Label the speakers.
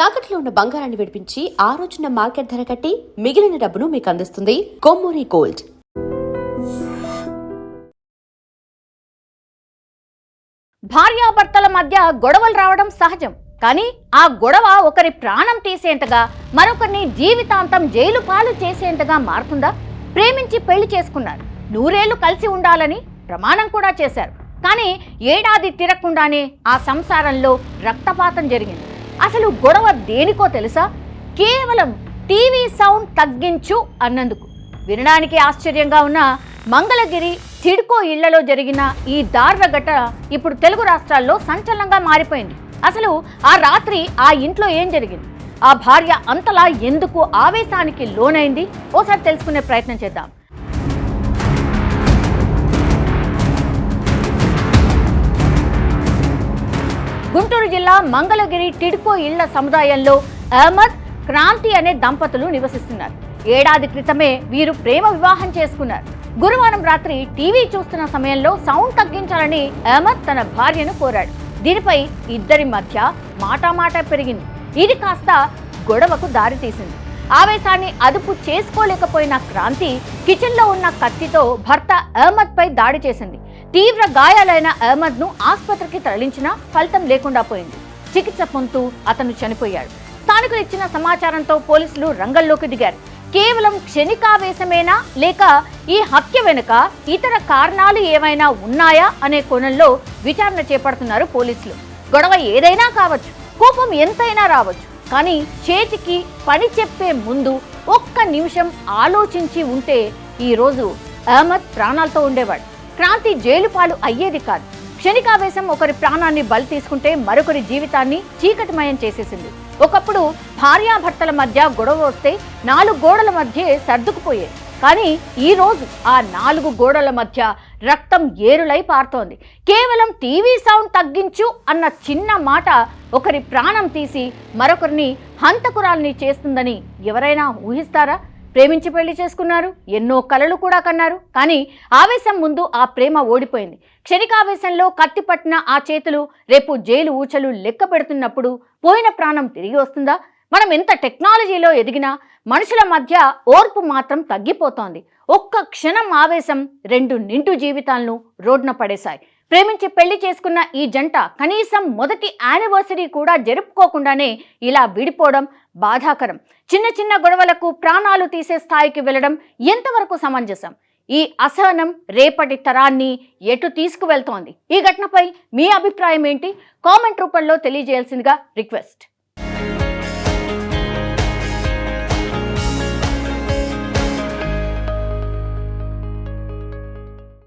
Speaker 1: తాకట్లో ఉన్న బంగారాన్ని విడిపించి ఆ రోజున మార్కెట్ ధర కట్టి మిగిలిన డబ్బును మీకు అందిస్తుంది కొమ్మూరి గోల్డ్.
Speaker 2: భార్యాభర్తల మధ్య గొడవలు రావడం సహజం. కానీ ఆ గొడవ ఒకరి ప్రాణం తీసేంతగా, మరొకరిని జీవితాంతం జైలు పాలు చేసేంతగా మారుతుందా? ప్రేమించి పెళ్లి చేసుకున్నారు, 100 ఏళ్లు కలిసి ఉండాలని ప్రమాణం కూడా చేశారు. కానీ ఏడాది తిరగకుండానే ఆ సంసారంలో రక్తపాతం జరిగింది. అసలు గొడవ దేనికో తెలుసా? కేవలం టీవీ సౌండ్ తగ్గించు అన్నందుకు. వినడానికి ఆశ్చర్యంగా ఉన్న మంగళగిరి సిడ్కో ఇళ్లలో జరిగిన ఈ దారుణ ఘటన ఇప్పుడు తెలుగు రాష్ట్రాల్లో సంచలనంగా మారిపోయింది. అసలు ఆ రాత్రి ఆ ఇంట్లో ఏం జరిగింది? ఆ భార్య అంతలా ఎందుకు ఆవేశానికి లోనైంది? ఓసారి తెలుసుకునే ప్రయత్నం చేద్దాం. గుంటూరు జిల్లా మంగళగిరి సిడ్కో ఇళ్ల సముదాయంలో అహ్మద్, క్రాంతి అనే దంపతులు నివసిస్తున్నారు. ఏడాది క్రితమే వీరు ప్రేమ వివాహం చేసుకున్నారు. గురువారం రాత్రి టీవీ చూస్తున్న సమయంలో సౌండ్ తగ్గించాలని అహ్మద్ తన భార్యను కోరాడు. దీనిపై ఇద్దరి మధ్య మాటామాట పెరిగింది. ఇది కాస్త గొడవకు దారితీసింది. ఆవేశాన్ని అదుపు చేసుకోలేకపోయిన క్రాంతి కిచెన్లో ఉన్న కత్తితో భర్త అహ్మద్ పై దాడి చేసింది. తీవ్ర గాయాలైన అహ్మద్ ను ఆసుపత్రికి తరలించినా ఫలితం లేకుండా పోయింది. చికిత్స పొందుతూ అతను చనిపోయాడు. స్థానికులు ఇచ్చిన సమాచారంతో పోలీసులు రంగంలోకి దిగారు. కేవలం క్షణికావేశమేనా, లేక ఈ హత్య వెనుక ఇతర కారణాలు ఏమైనా ఉన్నాయా అనే కోణంలో విచారణ చేపడుతున్నారు పోలీసులు. గొడవ ఏదైనా కావచ్చు, కోపం ఎంతైనా రావచ్చు, కానీ చేతికి పని చెప్పే ముందు ఒక్క నిమిషం ఆలోచించి ఉంటే ఈరోజు అహ్మద్ ప్రాణాలతో ఉండేవాడు. క్రాంతి జైలు పాలు అయ్యేది కాదు. క్షణికావేశం ఒకరి ప్రాణాన్ని బలి తీసుకుంటే మరొకరి జీవితాన్ని చీకటిమయం చేసేసింది. ఒకప్పుడు భార్యాభర్తల మధ్య గొడవ వస్తే 4 గోడల మధ్య సర్దుకుపోయేది. కానీ ఈ రోజు ఆ 4 గోడల మధ్య రక్తం ఏరులై పారుతోంది. కేవలం టీవీ సౌండ్ తగ్గించు అన్న చిన్న మాట ఒకరి ప్రాణం తీసి మరొకరిని హంతకురాల్ని చేస్తుందని ఎవరైనా ఊహిస్తారా? ప్రేమించి పెళ్లి చేసుకున్నారు, ఎన్నో కలలు కూడా కన్నారు. కానీ ఆవేశం ముందు ఆ ప్రేమ ఓడిపోయింది. క్షణికావేశంలో కత్తి పట్టిన ఆ చేతులు రేపు జైలు ఊచలు లెక్క పెడుతున్నప్పుడు పోయిన ప్రాణం తిరిగి వస్తుందా? మనం ఎంత టెక్నాలజీలో ఎదిగినా మనుషుల మధ్య ఓర్పు మాత్రం తగ్గిపోతోంది. ఒక్క క్షణం ఆవేశం 2 నిండు జీవితాలను రోడ్న పడేశాయి. ప్రేమించి పెళ్లి చేసుకున్న ఈ జంట కనీసం మొదటి యానివర్సరీ కూడా జరుపుకోకుండానే ఇలా విడిపోవడం బాధాకరం. చిన్న చిన్న గొడవలకు ప్రాణాలు తీసే స్థాయికి వెళ్ళడం ఎంతవరకు సమంజసం? ఈ అసహనం రేపటి తరాన్ని ఎటు తీసుకువెళ్తోంది? ఈ ఘటనపై మీ అభిప్రాయం ఏంటి? కామెంట్ రూపంలో తెలియజేయాల్సిందిగా రిక్వెస్ట్.